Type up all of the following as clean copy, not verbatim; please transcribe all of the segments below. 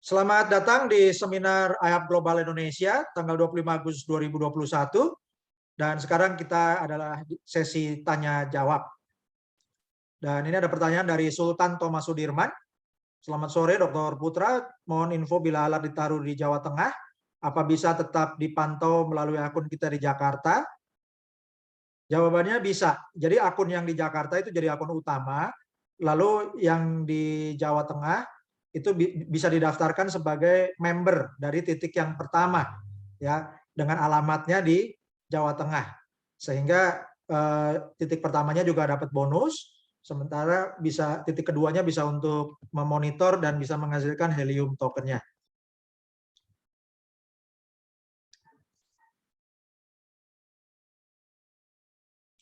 Selamat datang di seminar IHAP Global Indonesia tanggal 25 Agustus 2021 dan sekarang kita adalah sesi tanya jawab. Dan ini ada pertanyaan dari Sultan Thomas Sudirman. Selamat sore Dr. Putra, mohon info bila alat ditaruh di Jawa Tengah, apa bisa tetap dipantau melalui akun kita di Jakarta? Jawabannya bisa. Jadi akun yang di Jakarta itu jadi akun utama, lalu yang di Jawa Tengah itu bisa didaftarkan sebagai member dari titik yang pertama, ya, dengan alamatnya di Jawa Tengah, sehingga titik pertamanya juga dapat bonus, sementara bisa titik keduanya bisa untuk memonitor dan bisa menghasilkan helium tokennya.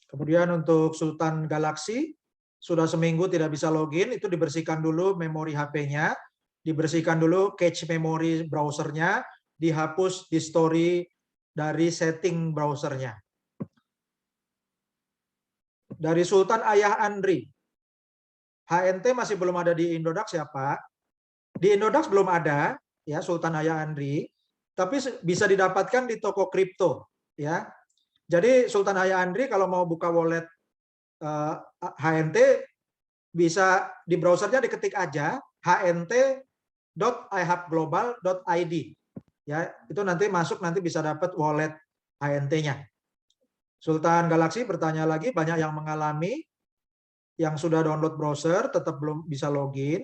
Kemudian untuk Sultan Galaxy, sudah seminggu tidak bisa login, itu dibersihkan dulu memori HP-nya, dibersihkan dulu cache memori browsernya, dihapus di story dari setting browsernya. Dari Sultan Ayah Andri, HNT masih belum ada di Indodax ya Pak? Di Indodax belum ada, ya Sultan Ayah Andri, tapi bisa didapatkan di toko kripto, ya. Jadi Sultan Ayah Andri kalau mau buka wallet HNT bisa di browsernya diketik aja hnt.ihapglobal.id, ya itu nanti masuk, nanti bisa dapat wallet HNT-nya. Sultan Galaxy bertanya lagi, banyak yang mengalami yang sudah download browser tetap belum bisa login.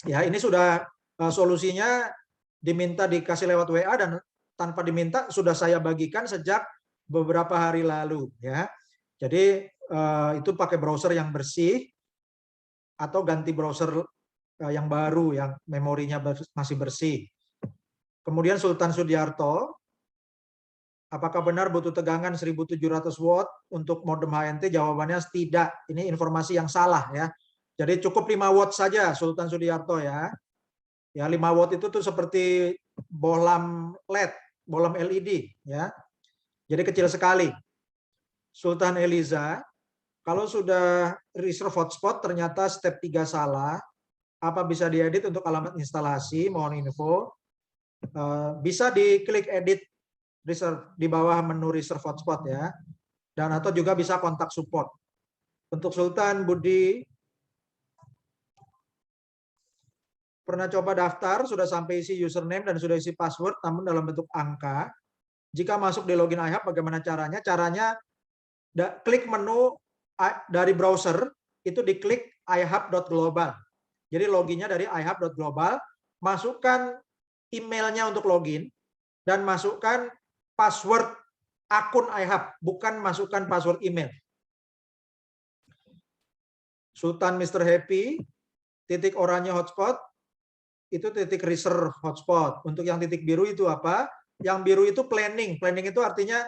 Ya ini sudah solusinya, diminta dikasih lewat WA dan tanpa diminta sudah saya bagikan sejak beberapa hari lalu, ya. Jadi itu pakai browser yang bersih atau ganti browser yang baru yang memorinya masih bersih. Kemudian Sultan Sudiarto, apakah benar butuh tegangan 1700 watt untuk modem HNT? Jawabannya tidak. Ini informasi yang salah, ya. Jadi cukup 5 watt saja Sultan Sudiarto, ya. Ya 5 watt itu tuh seperti bohlam LED, bohlam LED, ya. Jadi kecil sekali. Sultan Eliza, kalau sudah reserve hotspot ternyata step 3 salah, apa bisa diedit untuk alamat instalasi? Mohon info. Bisa diklik edit reserve di bawah menu reserve hotspot, ya. Dan atau juga bisa kontak support. Untuk Sultan Budi, pernah coba daftar, sudah sampai isi username dan sudah isi password, namun dalam bentuk angka. Jika masuk di login iHub, bagaimana caranya? Caranya klik menu dari browser, itu diklik ihub.global. Jadi loginnya dari ihub.global, masukkan emailnya untuk login, dan masukkan password akun iHub, bukan masukkan password email. Sultan Mr. Happy, titik oranye hotspot, itu titik reserve hotspot. Untuk yang titik biru itu apa? Yang biru itu planning. Planning itu artinya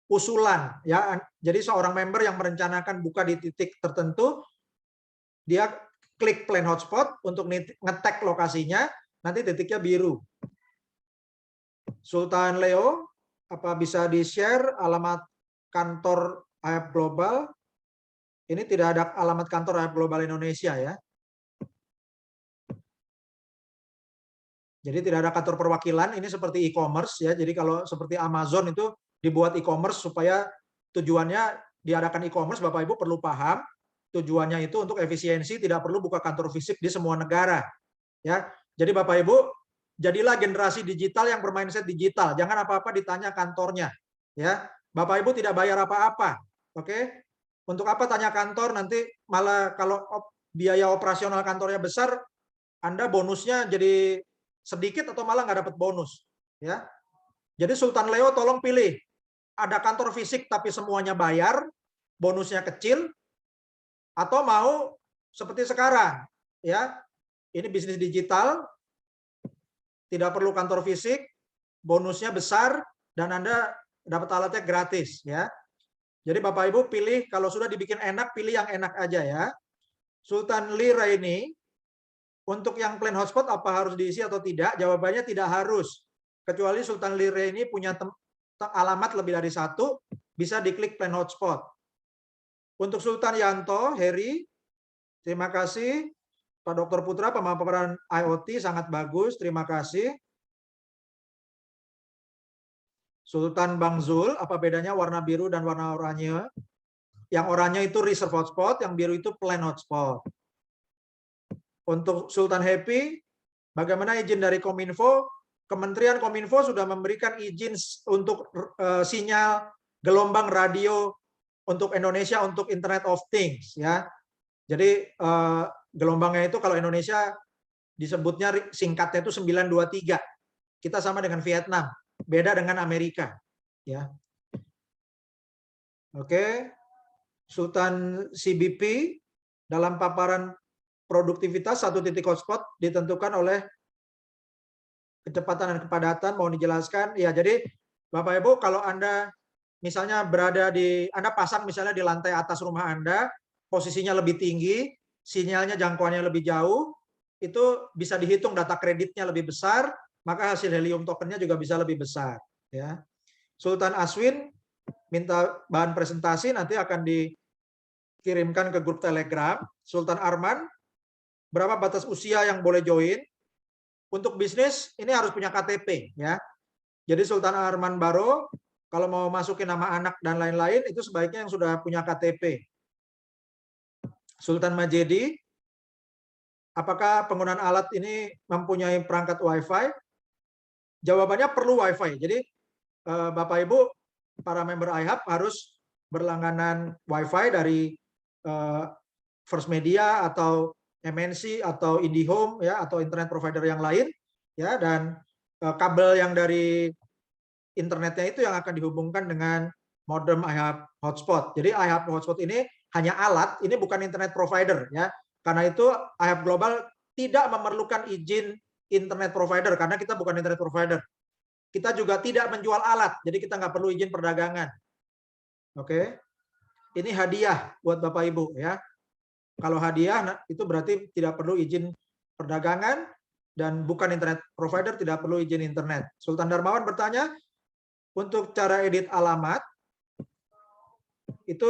usulan, ya. Jadi seorang member yang merencanakan buka di titik tertentu, dia klik plan hotspot untuk ngetek lokasinya, nanti titiknya biru. Sultan Leo, apa bisa di-share alamat kantor IHAP Global? Ini tidak ada alamat kantor IHAP Global Indonesia, ya. Jadi tidak ada kantor perwakilan, ini seperti e-commerce, ya. Jadi kalau seperti Amazon itu dibuat e-commerce supaya tujuannya diadakan e-commerce, Bapak Ibu perlu paham, tujuannya itu untuk efisiensi, tidak perlu buka kantor fisik di semua negara, ya. Jadi Bapak Ibu, jadilah generasi digital yang bermindset digital, jangan apa-apa ditanya kantornya, ya. Bapak Ibu tidak bayar apa-apa, oke? Untuk apa tanya kantor, nanti malah kalau biaya operasional kantornya besar, Anda bonusnya jadi sedikit atau malah nggak dapat bonus, ya. Jadi Sultan Leo tolong pilih, ada kantor fisik tapi semuanya bayar, bonusnya kecil, atau mau seperti sekarang, ya. Ini bisnis digital, tidak perlu kantor fisik, bonusnya besar, dan Anda dapat alatnya gratis, ya. Jadi Bapak Ibu pilih, kalau sudah dibikin enak, pilih yang enak aja, ya. Sultan Lira ini, untuk yang plan hotspot apa harus diisi atau tidak? Jawabannya tidak harus. Kecuali Sultan Lire ini punya alamat lebih dari satu, bisa diklik plan hotspot. Untuk Sultan Yanto, Heri, terima kasih. Pak Dr. Putra, pemaparan IoT sangat bagus, terima kasih. Sultan Bang Zul, apa bedanya warna biru dan warna oranye? Yang oranye itu reserve hotspot, yang biru itu plan hotspot. Untuk Sultan Happy, bagaimana izin dari Kominfo? Kementerian Kominfo sudah memberikan izin untuk sinyal gelombang radio untuk Indonesia untuk Internet of Things, ya. Jadi gelombangnya itu kalau Indonesia disebutnya singkatnya itu 923. Kita sama dengan Vietnam, beda dengan Amerika, ya. Oke. Sultan CBP dalam paparan produktivitas satu titik hotspot ditentukan oleh kecepatan dan kepadatan. Mohon dijelaskan. Ya, jadi Bapak Ibu, kalau Anda misalnya Anda pasang misalnya di lantai atas rumah Anda, posisinya lebih tinggi, sinyalnya jangkauannya lebih jauh, itu bisa dihitung data kreditnya lebih besar, maka hasil helium tokennya juga bisa lebih besar. Ya. Sultan Aswin minta bahan presentasi, nanti akan dikirimkan ke grup Telegram. Sultan Arman, berapa batas usia yang boleh join? Untuk bisnis ini harus punya KTP, ya. Jadi Sultan Arman Baro, kalau mau masukin nama anak dan lain-lain itu sebaiknya yang sudah punya KTP. Sultan Majedi, apakah penggunaan alat ini mempunyai perangkat Wi-Fi? Jawabannya perlu Wi-Fi. Jadi Bapak Ibu, para member iHub harus berlangganan Wi-Fi dari First Media atau MNC atau IndiHome, ya, atau internet provider yang lain, ya, dan kabel yang dari internetnya itu yang akan dihubungkan dengan modem iHub hotspot. Jadi iHub hotspot ini hanya alat, ini bukan internet provider, ya. Karena itu iHub Global tidak memerlukan izin internet provider karena kita bukan internet provider. Kita juga tidak menjual alat, jadi kita nggak perlu izin perdagangan. Oke, ini hadiah buat Bapak Ibu, ya. Kalau hadiah itu berarti tidak perlu izin perdagangan dan bukan internet provider, tidak perlu izin internet. Sultan Darmawan bertanya, untuk cara edit alamat itu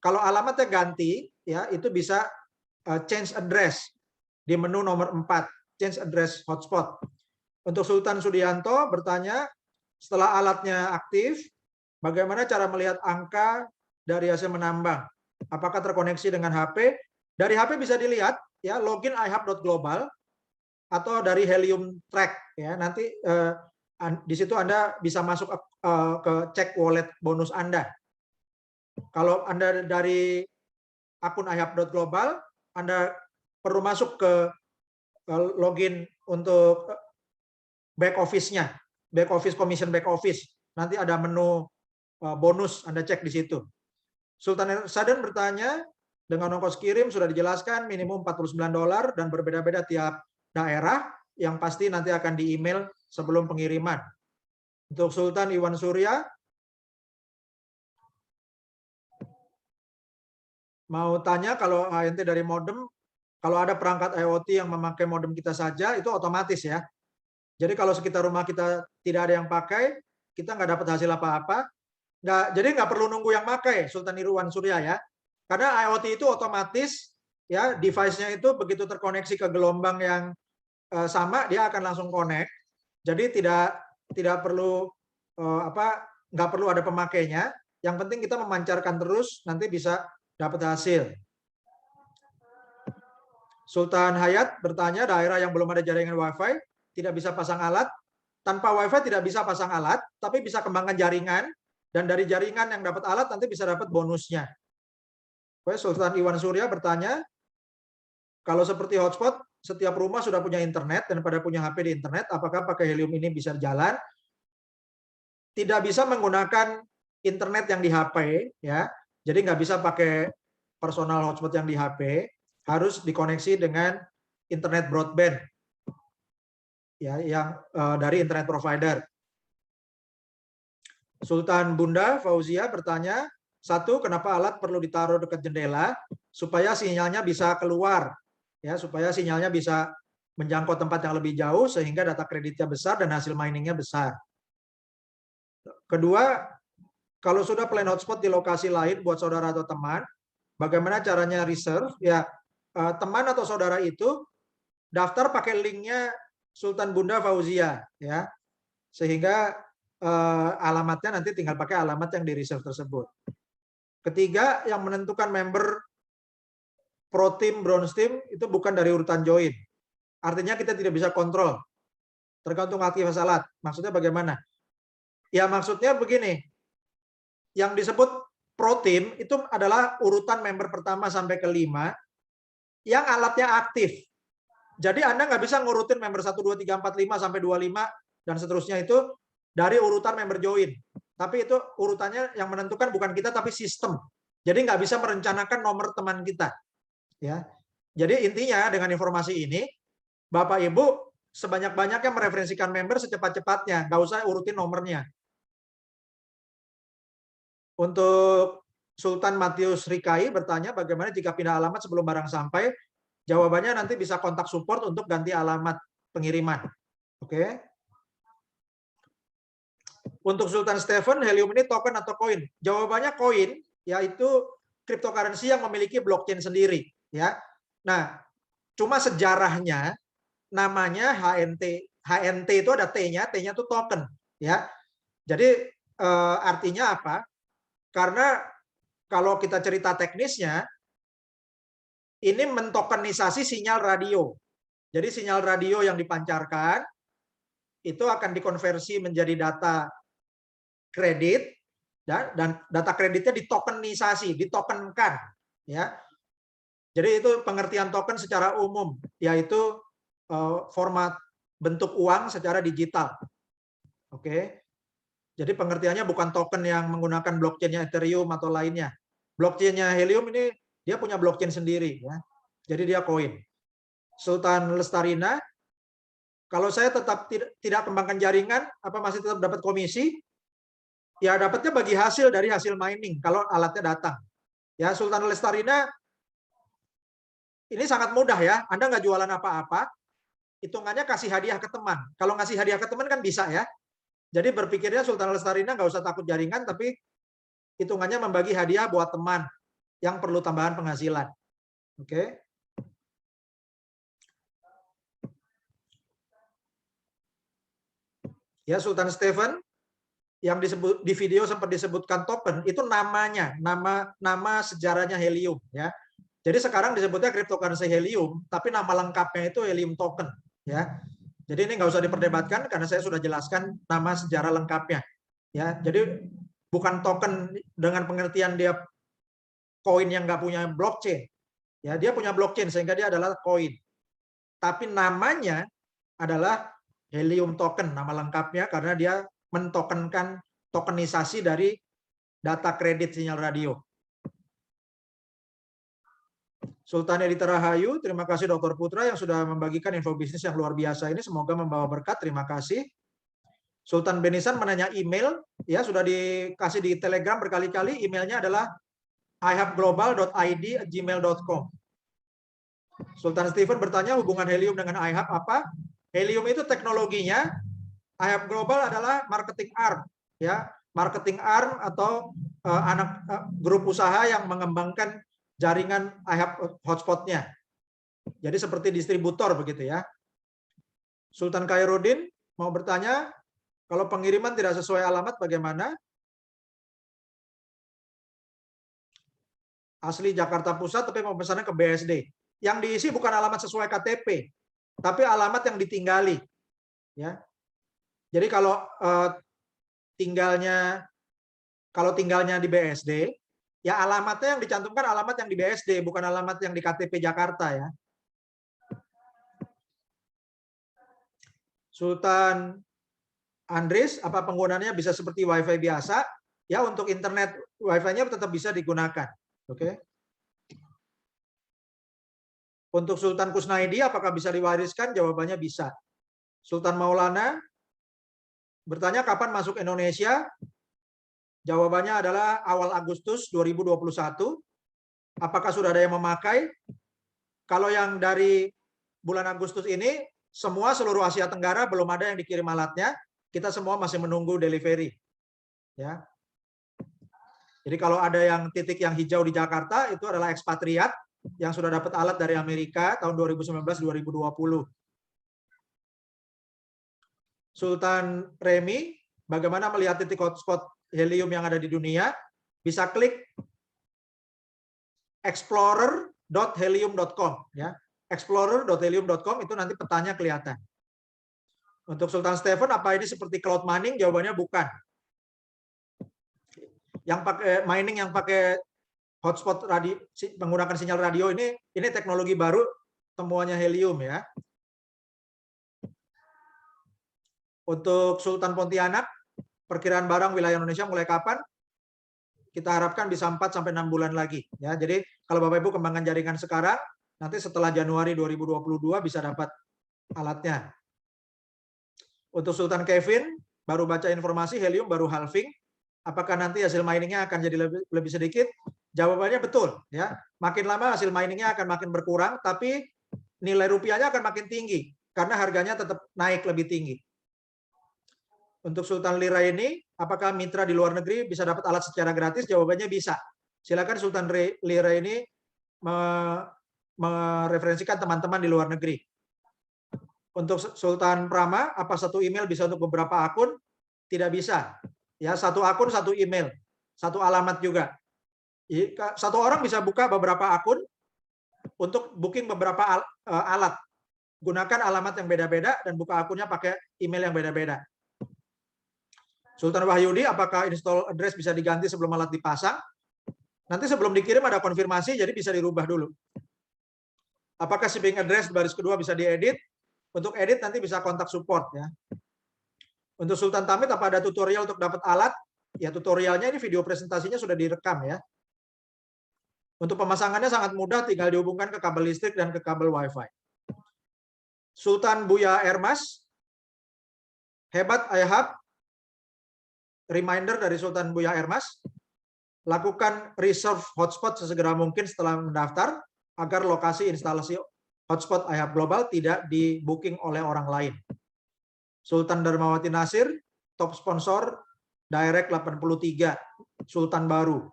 kalau alamatnya ganti, ya, itu bisa change address di menu nomor 4, change address hotspot. Untuk Sultan Sudianto bertanya, setelah alatnya aktif, bagaimana cara melihat angka dari hasil menambang? Apakah terkoneksi dengan HP? Dari HP bisa dilihat, ya, login ihub.global atau dari Helium Track, ya. Nanti di situ Anda bisa masuk ke cek wallet bonus Anda. Kalau Anda dari akun ihub.global, Anda perlu masuk ke login untuk back office-nya, back office commission back office. Nanti ada menu bonus, Anda cek di situ. Sultan Sadan bertanya, dengan ongkos kirim sudah dijelaskan minimum $49 dan berbeda-beda tiap daerah, yang pasti nanti akan di email sebelum pengiriman. Untuk Sultan Iwan Surya, mau tanya kalau HNT dari modem, kalau ada perangkat IoT yang memakai modem kita saja, itu otomatis, ya. Jadi kalau sekitar rumah kita tidak ada yang pakai, kita nggak dapat hasil apa-apa. Jadi nggak perlu nunggu yang pakai, Sultan Irwan Surya, ya. Karena IoT itu otomatis, ya, device-nya itu begitu terkoneksi ke gelombang yang sama, dia akan langsung connect. Jadi tidak perlu nggak perlu ada pemakainya. Yang penting kita memancarkan terus, nanti bisa dapat hasil. Sultan Hayat bertanya, daerah yang belum ada jaringan Wi-Fi tidak bisa pasang alat. Tanpa Wi-Fi tidak bisa pasang alat, tapi bisa kembangkan jaringan. Dan dari jaringan yang dapat alat nanti bisa dapat bonusnya. Sultan Iwan Surya bertanya, kalau seperti hotspot, setiap rumah sudah punya internet dan pada punya HP di internet, apakah pakai Helium ini bisa jalan? Tidak bisa menggunakan internet yang di HP, ya. Jadi nggak bisa pakai personal hotspot yang di HP, harus dikoneksi dengan internet broadband, ya, yang dari internet provider. Sultan Bunda Fauzia bertanya, satu, kenapa alat perlu ditaruh dekat jendela supaya sinyalnya bisa keluar, ya, supaya sinyalnya bisa menjangkau tempat yang lebih jauh sehingga data kreditnya besar dan hasil miningnya besar. Kedua, kalau sudah plan hotspot di lokasi lain buat saudara atau teman, bagaimana caranya reserve? Ya, teman atau saudara itu daftar pakai linknya Sultan Bunda Fauzia, ya, sehingga alamatnya nanti tinggal pakai alamat yang di reserve tersebut. Ketiga, yang menentukan member pro team, bronze team itu bukan dari urutan join. Artinya kita tidak bisa kontrol, tergantung aktif salat. Maksudnya bagaimana? Ya maksudnya begini, yang disebut pro team itu adalah urutan member pertama sampai ke-5 yang alatnya aktif. Jadi Anda nggak bisa ngurutin member 1, 2, 3, 4, 5 sampai 25 dan seterusnya itu dari urutan member join. Tapi itu urutannya yang menentukan bukan kita tapi sistem. Jadi nggak bisa merencanakan nomor teman kita. Ya. Jadi intinya dengan informasi ini, Bapak Ibu sebanyak-banyaknya mereferensikan member secepat-cepatnya, nggak usah urutin nomornya. Untuk Sultan Matius Rikai bertanya bagaimana jika pindah alamat sebelum barang sampai. Jawabannya nanti bisa kontak support untuk ganti alamat pengiriman. Oke. Untuk Sultan Stephen, Helium ini token atau koin? Jawabannya koin, yaitu cryptocurrency yang memiliki blockchain sendiri. Ya. Nah, cuma sejarahnya namanya HNT. HNT itu ada T-nya, T-nya itu token. Ya. Jadi artinya apa? Karena kalau kita cerita teknisnya, ini mentokenisasi sinyal radio. Jadi sinyal radio yang dipancarkan itu akan dikonversi menjadi data kredit dan data kreditnya ditokenisasi, ditokenkan, ya. Jadi itu pengertian token secara umum, yaitu format bentuk uang secara digital. Oke. Jadi pengertiannya bukan token yang menggunakan blockchain-nya Ethereum atau lainnya. Blockchain-nya Helium ini dia punya blockchain sendiri, ya. Jadi dia koin. Sultan Lestarina, kalau saya tetap tidak kembangkan jaringan, apa masih tetap dapat komisi? Ya dapatnya bagi hasil dari hasil mining kalau alatnya datang. Ya Sultan Lestarina ini sangat mudah ya. Anda nggak jualan apa-apa, hitungannya kasih hadiah ke teman. Kalau ngasih hadiah ke teman kan bisa ya. Jadi berpikirnya Sultan Lestarina nggak usah takut jaringan, tapi hitungannya membagi hadiah buat teman yang perlu tambahan penghasilan. Oke. Ya Sultan Stephen yang disebut di video sempat disebutkan token itu namanya, nama sejarahnya Helium ya. Jadi sekarang disebutnya cryptocurrency Helium, tapi nama lengkapnya itu Helium token ya. Jadi ini nggak usah diperdebatkan karena saya sudah jelaskan nama sejarah lengkapnya ya. Jadi bukan token dengan pengertian dia koin yang nggak punya blockchain. Ya, dia punya blockchain sehingga dia adalah koin. Tapi namanya adalah Helium token, nama lengkapnya karena dia mentokenkan tokenisasi dari data kredit sinyal radio. Sultan Edita Rahayu, terima kasih Dr. Putra yang sudah membagikan info bisnis yang luar biasa ini. Semoga membawa berkat. Terima kasih. Sultan Benisan menanya email, ya sudah dikasih di Telegram berkali-kali. Emailnya adalah ihabglobal.id@gmail.com. Sultan Stephen bertanya hubungan Helium dengan iHub apa? Helium itu teknologinya, iHub Global adalah marketing arm, ya, marketing arm atau anak grup usaha yang mengembangkan jaringan iHub hotspotnya. Jadi seperti distributor begitu ya. Sultan Khairuddin mau bertanya, kalau pengiriman tidak sesuai alamat bagaimana? Asli Jakarta Pusat tapi mau pesannya ke BSD. Yang diisi bukan alamat sesuai KTP, tapi alamat yang ditinggali. Ya. Jadi kalau tinggalnya di BSD, ya alamatnya yang dicantumkan alamat yang di BSD, bukan alamat yang di KTP Jakarta ya. Sultan Andres, apa penggunaannya bisa seperti WiFi biasa? Ya untuk internet WiFi-nya tetap bisa digunakan. Oke. Untuk Sultan Kusnaidi, apakah bisa diwariskan? Jawabannya bisa. Sultan Maulana bertanya kapan masuk Indonesia? Jawabannya adalah awal Agustus 2021. Apakah sudah ada yang memakai? Kalau yang dari bulan Agustus ini, semua seluruh Asia Tenggara belum ada yang dikirim alatnya. Kita semua masih menunggu delivery. Ya. Jadi kalau ada yang titik yang hijau di Jakarta, itu adalah ekspatriat. yang sudah dapat alat dari Amerika tahun 2019-2020. Sultan Remi, bagaimana melihat titik hotspot helium yang ada di dunia? Bisa klik explorer.helium.com ya. Explorer.helium.com itu nanti petanya kelihatan. Untuk Sultan Stephen, apa ini seperti cloud mining? Jawabannya bukan. Yang pakai mining yang pakai hotspot radio, menggunakan sinyal radio ini teknologi baru temuannya helium ya. Untuk Sultan Pontianak, perkiraan barang wilayah Indonesia mulai kapan? Kita harapkan bisa 4 sampai 6 bulan lagi ya. Jadi kalau Bapak Ibu kembangkan jaringan sekarang, nanti setelah Januari 2022 bisa dapat alatnya. Untuk Sultan Kevin, baru baca informasi helium baru halving. Apakah nanti hasil miningnya akan jadi lebih sedikit? Jawabannya betul ya. Makin lama hasil miningnya akan makin berkurang, tapi nilai rupiahnya akan makin tinggi karena harganya tetap naik lebih tinggi. Untuk Sultan Lira ini, apakah mitra di luar negeri bisa dapat alat secara gratis? Jawabannya bisa. Silakan Sultan Lira ini mereferensikan teman-teman di luar negeri. Untuk Sultan Prama, apa satu email bisa untuk beberapa akun? Tidak bisa. Ya, satu akun, satu email, satu alamat juga. Satu orang bisa buka beberapa akun untuk booking beberapa alat. Gunakan alamat yang beda-beda dan buka akunnya pakai email yang beda-beda. Sultan Wahyudi, apakah install address bisa diganti sebelum alat dipasang? Nanti sebelum dikirim ada konfirmasi, jadi bisa dirubah dulu. Apakah shipping address baris kedua bisa diedit? Untuk edit nanti bisa kontak support ya. Untuk Sultan Tamit, apa ada tutorial untuk dapat alat? Ya, tutorialnya ini video presentasinya sudah direkam ya. Untuk pemasangannya sangat mudah, tinggal dihubungkan ke kabel listrik dan ke kabel WiFi. Sultan Buya Ermas, hebat Ayahab. Reminder dari Sultan Buya Ermas, lakukan reserve hotspot sesegera mungkin setelah mendaftar agar lokasi instalasi hotspot Ayahab Global tidak di booking oleh orang lain. Sultan Darmawati Nasir, top sponsor Direct 83, Sultan baru.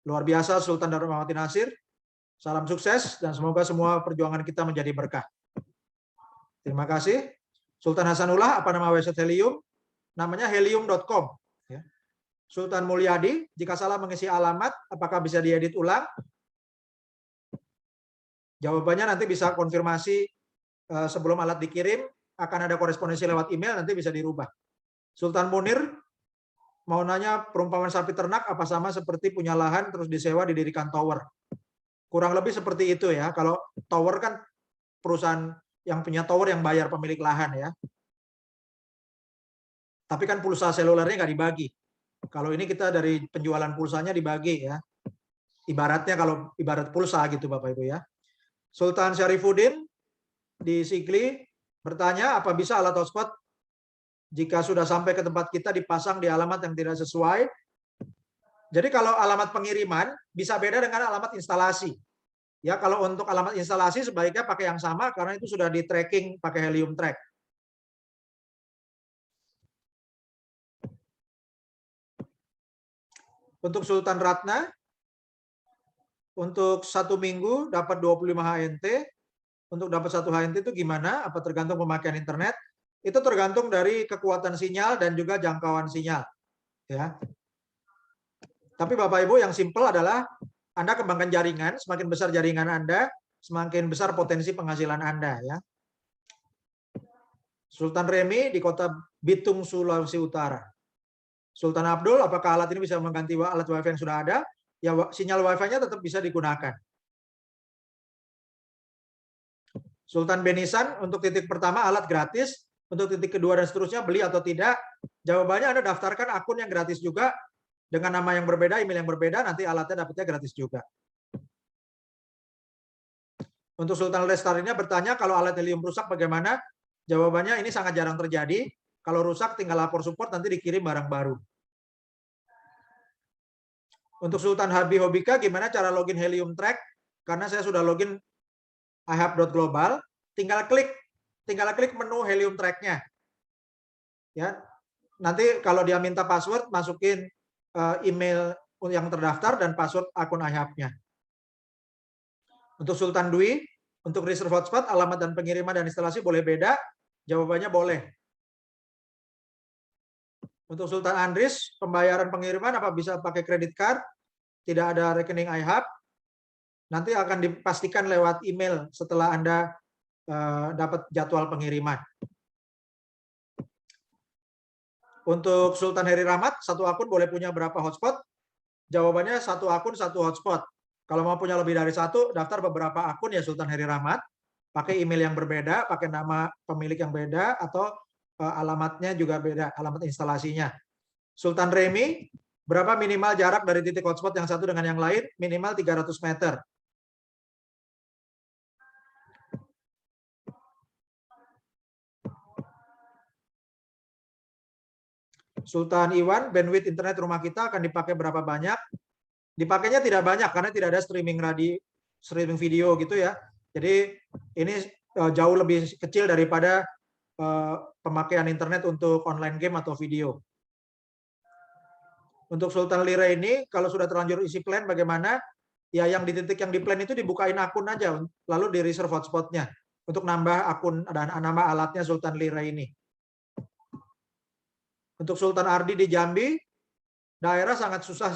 Luar biasa Sultan Darmawati Nasir. Salam sukses dan semoga semua perjuangan kita menjadi berkah. Terima kasih. Sultan Hasanullah, apa nama website Helium? Namanya helium.com. Sultan Mulyadi, jika salah mengisi alamat, apakah bisa diedit ulang? Jawabannya nanti bisa konfirmasi sebelum alat dikirim, akan ada korespondensi lewat email, nanti bisa dirubah. Sultan Munir, mau nanya perumpamaan sapi ternak, apa sama seperti punya lahan terus disewa didirikan tower? Kurang lebih seperti itu ya. Kalau tower kan perusahaan yang punya tower yang bayar pemilik lahan ya. Tapi kan pulsa selulernya nggak dibagi. Kalau ini kita dari penjualan pulsanya dibagi ya. Ibaratnya kalau ibarat pulsa gitu Bapak Ibu ya. Sultan Syarifuddin di Sigli bertanya, apa bisa alat hotspot jika sudah sampai ke tempat kita dipasang di alamat yang tidak sesuai? Jadi kalau alamat pengiriman bisa beda dengan alamat instalasi. Ya, kalau untuk alamat instalasi sebaiknya pakai yang sama karena itu sudah di tracking pakai Helium Track. Untuk Sultan Ratna, untuk 1 minggu dapat 25 HNT. Untuk dapat 1 HNT itu gimana? Apa tergantung pemakaian internet? Itu tergantung dari kekuatan sinyal dan juga jangkauan sinyal. Ya. Tapi Bapak Ibu yang simpel adalah Anda kembangkan jaringan, semakin besar jaringan Anda, semakin besar potensi penghasilan Anda. Ya. Sultan Remi di kota Bitung, Sulawesi Utara. Sultan Abdul, apakah alat ini bisa mengganti alat WiFi yang sudah ada? Ya, sinyal WiFi-nya tetap bisa digunakan. Sultan Benisan, untuk titik pertama alat gratis, untuk titik kedua dan seterusnya beli atau tidak? Jawabannya Anda daftarkan akun yang gratis juga, dengan nama yang berbeda, email yang berbeda, nanti alatnya dapatnya gratis juga. Untuk Sultan Lestarinya bertanya, kalau alat helium rusak bagaimana? Jawabannya ini sangat jarang terjadi. Kalau rusak tinggal lapor support, nanti dikirim barang baru. Untuk Sultan Habi Hobika, gimana cara login Helium Track? Karena saya sudah login ihab.global, tinggal klik menu Helium Track-nya. Ya. Nanti kalau dia minta password, masukin email yang terdaftar dan password akun ihab-nya. Untuk Sultan Dwi, untuk reserve hotspot, alamat dan pengiriman dan instalasi boleh beda? Jawabannya boleh. Untuk Sultan Andris, pembayaran pengiriman apa bisa pakai kredit card? Tidak ada rekening iHub. Nanti akan dipastikan lewat email setelah Anda dapat jadwal pengiriman. Untuk Sultan Heri Rahmat, satu akun boleh punya berapa hotspot? Jawabannya satu akun, satu hotspot. Kalau mau punya lebih dari satu, daftar beberapa akun ya Sultan Heri Rahmat. Pakai email yang berbeda, pakai nama pemilik yang beda, atau alamatnya juga beda, alamat instalasinya. Sultan Remi, berapa minimal jarak dari titik hotspot yang satu dengan yang lain? Minimal 300 meter. Sultan Iwan, bandwidth internet rumah kita akan dipakai berapa banyak? Dipakainya tidak banyak karena tidak ada streaming video gitu ya. Jadi ini jauh lebih kecil daripada pemakaian internet untuk online game atau video. Untuk Sultan Lira ini, kalau sudah terlanjur isi plan bagaimana? Ya yang di titik yang di plan itu dibukain akun aja, lalu di reserve hotspotnya untuk nambah akun dan nama alatnya Sultan Lira ini. Untuk Sultan Ardi di Jambi, daerah sangat susah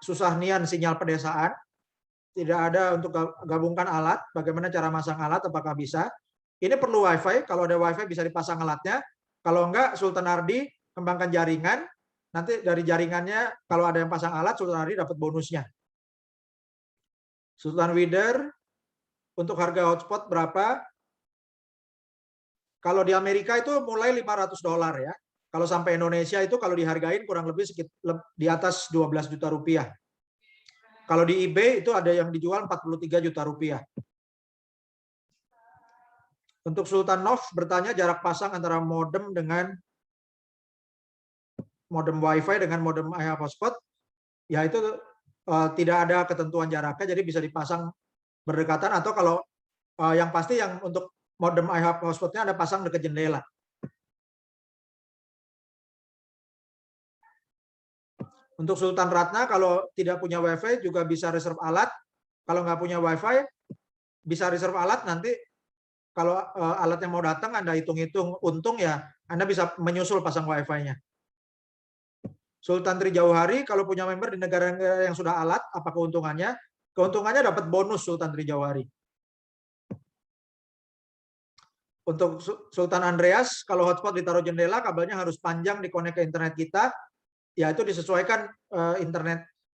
susah nian sinyal pedesaan. Tidak ada untuk gabungkan alat. Bagaimana cara masang alat? Apakah bisa? Ini perlu WiFi. Kalau ada WiFi bisa dipasang alatnya. Kalau enggak, Sultan Ardi kembangkan jaringan. Nanti dari jaringannya, kalau ada yang pasang alat, Sultan Ardi dapat bonusnya. Sultan Wider, untuk harga hotspot berapa? Kalau di Amerika itu mulai $500 ya. Kalau sampai Indonesia itu kalau dihargain kurang lebih di atas 12 juta rupiah. Kalau di eBay itu ada yang dijual 43 juta rupiah. Untuk Sultan Nov bertanya jarak pasang antara modem dengan modem WiFi dengan modem iHub hotspot. Ya itu tidak ada ketentuan jaraknya, jadi bisa dipasang berdekatan atau kalau yang pasti yang untuk modem iHub hotspotnya Anda pasang dekat jendela. Untuk Sultan Ratna, kalau tidak punya WiFi juga bisa reserve alat. Kalau nggak punya WiFi, bisa reserve alat. Nanti kalau alatnya mau datang, Anda hitung-hitung untung ya, Anda bisa menyusul pasang WiFi-nya. Sultan Trijauhari, kalau punya member di negara-negara yang sudah alat, apa keuntungannya? Keuntungannya dapat bonus Sultan Trijauhari. Untuk Sultan Andreas, kalau hotspot ditaruh jendela, kabelnya harus panjang dikonek ke internet kita. Ya itu disesuaikan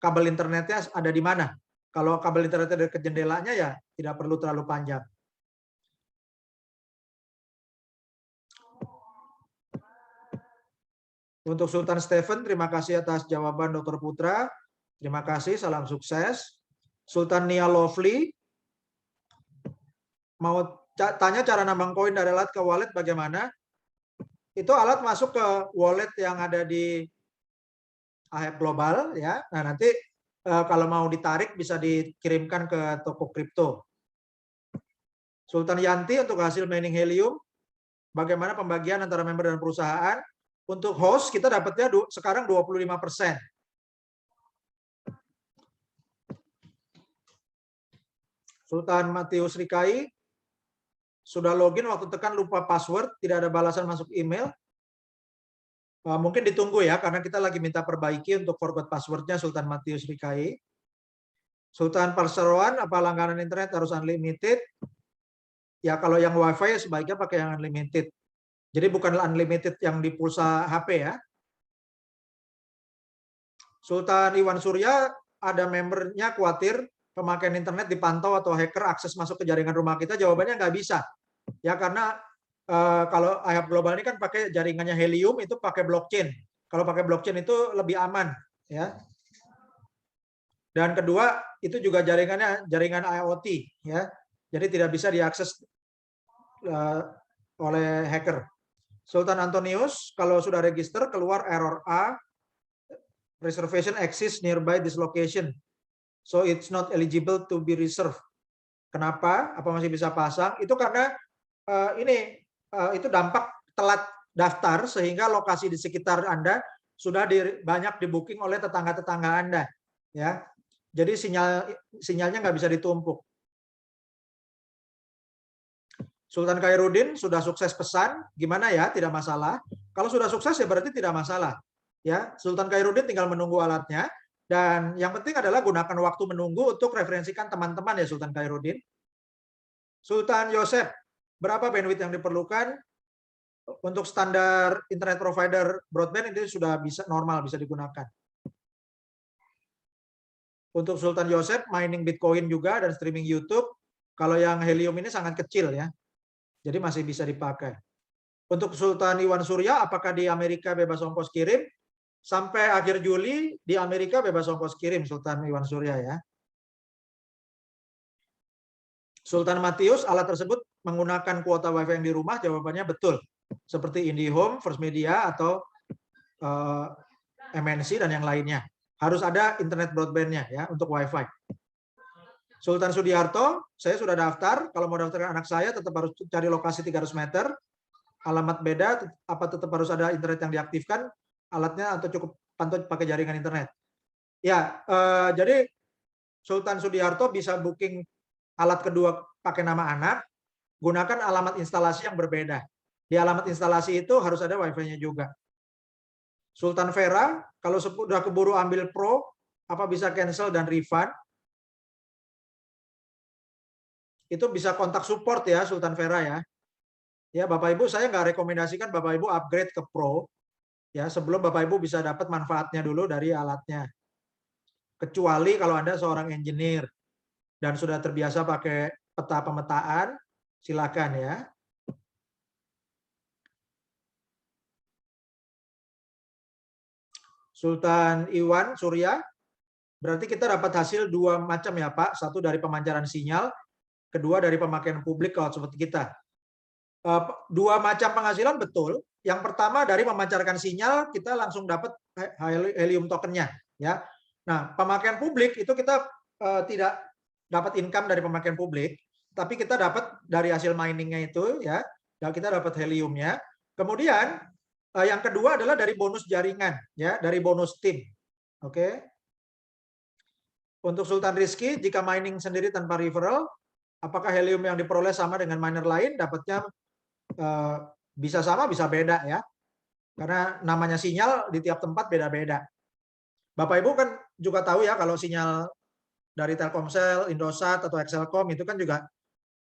kabel internetnya ada di mana. Kalau kabel internetnya dekat jendelanya ya tidak perlu terlalu panjang. Untuk Sultan Stephen, terima kasih atas jawaban Dr. Putra. Terima kasih, salam sukses. Sultan Nia Lovely, mau tanya cara nambang koin dari alat ke wallet bagaimana? Itu alat masuk ke wallet yang ada di iHub Global ya. Nah, nanti kalau mau ditarik bisa dikirimkan ke toko kripto. Sultan Yanti, untuk hasil mining helium, bagaimana pembagian antara member dan perusahaan? Untuk host kita dapatnya sekarang 25%. Sultan Matius Rikai, sudah login waktu tekan lupa password, tidak ada balasan masuk email. Mungkin ditunggu ya, karena kita lagi minta perbaiki untuk forgot passwordnya Sultan Matius Rikai. Sultan Perseroan, apa langganan internet harus unlimited? Ya kalau yang WiFi sebaiknya pakai yang unlimited. Jadi bukan unlimited yang di pulsa HP ya. Sultan Iwan Surya, ada membernya khawatir pemakaian internet dipantau atau hacker akses masuk ke jaringan rumah kita. Jawabannya nggak bisa. Ya karena kalau iHub Global ini kan pakai jaringannya Helium, itu pakai blockchain. Kalau pakai blockchain itu lebih aman. Ya. Dan kedua, itu juga jaringannya jaringan IoT. Ya. Jadi tidak bisa diakses oleh hacker. Sultan Antonius, kalau sudah register, keluar error A, reservation exists nearby this location. So it's not eligible to be reserved. Kenapa? Apa masih bisa pasang? Itu karena itu dampak telat daftar sehingga lokasi di sekitar Anda sudah banyak di booking oleh tetangga-tetangga Anda. Ya. Jadi sinyalnya nggak bisa ditumpuk. Sultan Khairuddin sudah sukses pesan, gimana ya? Tidak masalah. Kalau sudah sukses ya berarti tidak masalah. Ya, Sultan Khairuddin tinggal menunggu alatnya, dan yang penting adalah gunakan waktu menunggu untuk referensikan teman-teman ya Sultan Khairuddin. Sultan Yosef, berapa bandwidth yang diperlukan? Untuk standar internet provider broadband itu sudah bisa normal, bisa digunakan. Untuk Sultan Yosef, mining Bitcoin juga dan streaming YouTube. Kalau yang Helium ini sangat kecil ya, jadi masih bisa dipakai. Untuk Sultan Iwan Surya, apakah di Amerika bebas ongkos kirim? Sampai akhir Juli di Amerika bebas ongkos kirim Sultan Iwan Surya ya. Sultan Matius, alat tersebut menggunakan kuota WiFi yang di rumah? Jawabannya betul. Seperti IndiHome, First Media, atau MNC dan yang lainnya. Harus ada internet broadband-nya ya untuk WiFi. Sultan Sudiarto, saya sudah daftar. Kalau mau daftarkan anak saya tetap harus cari lokasi 300 meter. Alamat beda, apa tetap harus ada internet yang diaktifkan alatnya atau cukup pantau pakai jaringan internet? Ya, jadi Sultan Sudiarto bisa booking alat kedua pakai nama anak, gunakan alamat instalasi yang berbeda. Di alamat instalasi itu harus ada WiFi-nya juga. Sultan Vera, kalau sudah keburu ambil Pro, apa bisa cancel dan refund? Itu bisa kontak support ya Sultan Vera ya. Ya Bapak Ibu, saya nggak rekomendasikan Bapak Ibu upgrade ke Pro ya sebelum Bapak Ibu bisa dapat manfaatnya dulu dari alatnya. Kecuali kalau Anda seorang engineer dan sudah terbiasa pakai peta pemetaan, silakan ya. Sultan Iwan Surya, berarti kita dapat hasil dua macam ya Pak. Satu dari pemancaran sinyal, kedua dari pemakaian publik kalau seperti kita. Dua macam penghasilan betul. Yang pertama dari memancarkan sinyal, kita langsung dapat helium tokennya. Ya. Nah, pemakaian publik itu kita tidak dapat income dari pemakaian publik, tapi kita dapat dari hasil miningnya itu ya, dan kita dapat heliumnya. Kemudian yang kedua adalah dari bonus jaringan, ya, dari bonus tim. Oke. Untuk Sultan Rizky, jika mining sendiri tanpa referral, apakah helium yang diperoleh sama dengan miner lain? Dapatnya bisa sama, bisa beda ya. Karena namanya sinyal di tiap tempat beda-beda. Bapak Ibu kan juga tahu ya kalau sinyal dari Telkomsel, Indosat atau Excelcom itu kan juga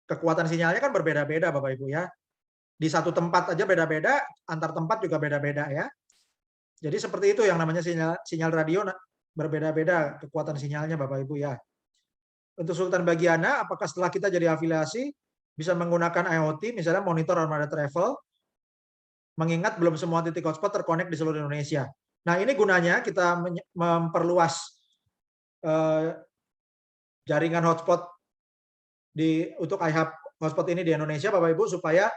kekuatan sinyalnya kan berbeda-beda Bapak Ibu ya. Di satu tempat aja beda-beda, antar tempat juga beda-beda ya. Jadi seperti itu yang namanya sinyal radio berbeda-beda kekuatan sinyalnya Bapak Ibu ya. Untuk Sultan Bagiana, apakah setelah kita jadi afiliasi bisa menggunakan IoT, misalnya monitor armada travel, mengingat belum semua titik hotspot terkonek di seluruh Indonesia. Nah ini gunanya kita memperluas jaringan hotspot untuk iHub hotspot ini di Indonesia Bapak Ibu, supaya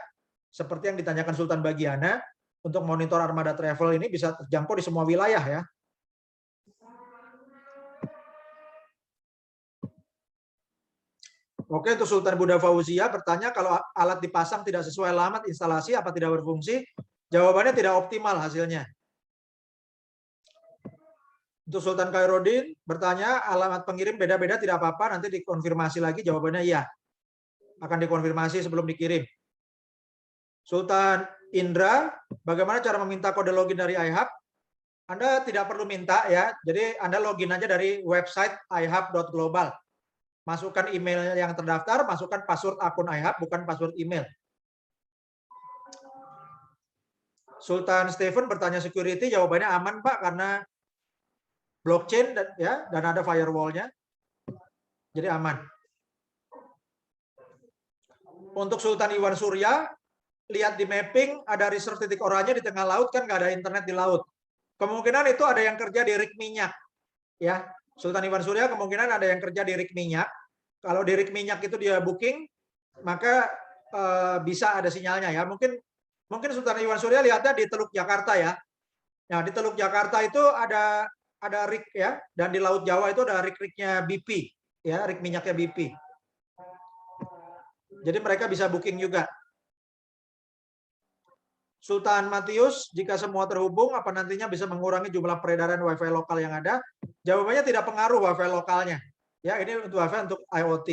seperti yang ditanyakan Sultan Bagiana, untuk monitor armada travel ini bisa terjangkau di semua wilayah ya. Oke, untuk Sultan Buddha Fauzia bertanya, kalau alat dipasang tidak sesuai alamat instalasi, apa tidak berfungsi? Jawabannya tidak optimal hasilnya. Untuk Sultan Khairuddin bertanya, alamat pengirim beda-beda tidak apa-apa, nanti dikonfirmasi lagi. Jawabannya iya, akan dikonfirmasi sebelum dikirim. Sultan Indra, bagaimana cara meminta kode login dari iHub? Anda tidak perlu minta ya, jadi Anda login aja dari website ihub.global. Masukkan email yang terdaftar, masukkan password akun iHub, bukan password email. Sultan Stephen bertanya security, jawabannya aman Pak, karena blockchain dan ada firewall-nya, jadi aman. Untuk Sultan Iwan Surya, lihat di mapping ada reserve titik oranye di tengah laut, kan nggak ada internet di laut. Kemungkinan itu ada yang kerja di rig minyak, ya. Sultan Iwan Surya kemungkinan ada yang kerja di rig minyak. Kalau di rig minyak itu dia booking, maka bisa ada sinyalnya ya. Mungkin Sultan Iwan Surya lihatnya di Teluk Jakarta ya. Nah di Teluk Jakarta itu ada rig ya, dan di Laut Jawa itu ada rig-rignya BP, ya, rig minyaknya BP. Jadi mereka bisa booking juga. Sultan Matius, jika semua terhubung, apa nantinya bisa mengurangi jumlah peredaran Wi-Fi lokal yang ada? Jawabannya tidak pengaruh Wi-Fi lokalnya. Ya, ini untuk Wi-Fi untuk IoT.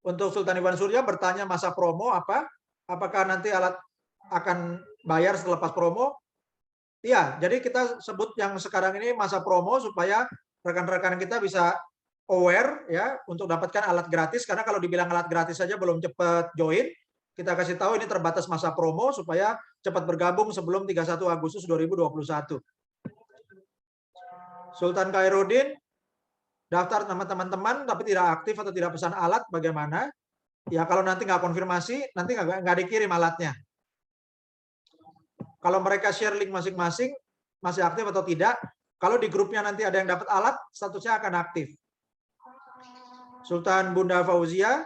Untuk Sultan Iwan Surya bertanya masa promo apa? Apakah nanti alat akan bayar setelah pas promo? Iya, jadi kita sebut yang sekarang ini masa promo supaya rekan-rekan kita bisa aware ya untuk dapatkan alat gratis, karena kalau dibilang alat gratis saja belum cepat join. Kita kasih tahu ini terbatas masa promo supaya cepat bergabung sebelum 31 Agustus 2021. Sultan Khairuddin, daftar nama teman-teman tapi tidak aktif atau tidak pesan alat, bagaimana? Ya kalau nanti nggak konfirmasi, nanti nggak dikirim alatnya. Kalau mereka share link masing-masing, masih aktif atau tidak. Kalau di grupnya nanti ada yang dapat alat, statusnya akan aktif. Sultan Bunda Fauzia,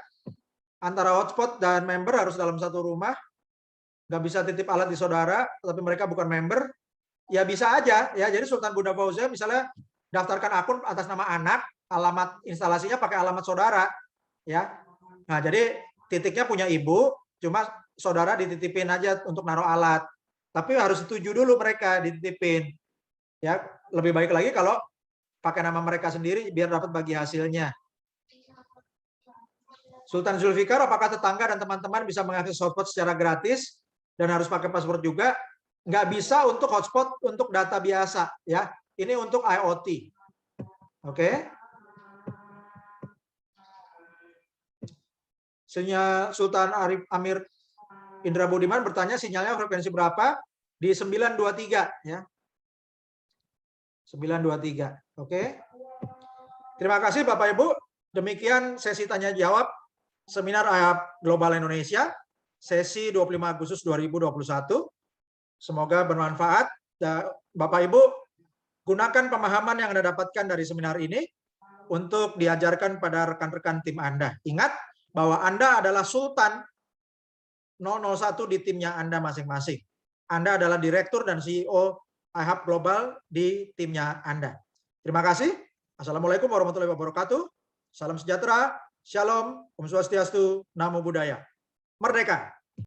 antara hotspot dan member harus dalam satu rumah. Nggak bisa titip alat di saudara, tapi mereka bukan member. Ya bisa aja, ya. Jadi Sultan Bunda Fauzia misalnya daftarkan akun atas nama anak, alamat instalasinya pakai alamat saudara, ya. Nah, jadi titiknya punya ibu, cuma saudara dititipin aja untuk naruh alat. Tapi harus setuju dulu mereka dititipin. Ya, lebih baik lagi kalau pakai nama mereka sendiri biar dapat bagi hasilnya. Sultan Zulfikar, apakah tetangga dan teman-teman bisa mengakses hotspot secara gratis dan harus pakai password juga? Nggak bisa untuk hotspot untuk data biasa, ya. Ini untuk IoT. Oke. Sultan Arif Amir Indra Budiman bertanya sinyalnya frekuensi berapa? Di 923, ya. 923. Oke. Terima kasih Bapak Ibu. Demikian sesi tanya jawab seminar IHAP Global Indonesia, sesi 25 Agustus 2021. Semoga bermanfaat. Bapak Ibu, gunakan pemahaman yang Anda dapatkan dari seminar ini untuk diajarkan pada rekan-rekan tim Anda. Ingat bahwa Anda adalah Sultan 001 di timnya Anda masing-masing. Anda adalah Direktur dan CEO IHAP Global di timnya Anda. Terima kasih. Assalamualaikum warahmatullahi wabarakatuh. Salam sejahtera. Shalom, Om Swastiastu, Namo Buddhaya. Merdeka!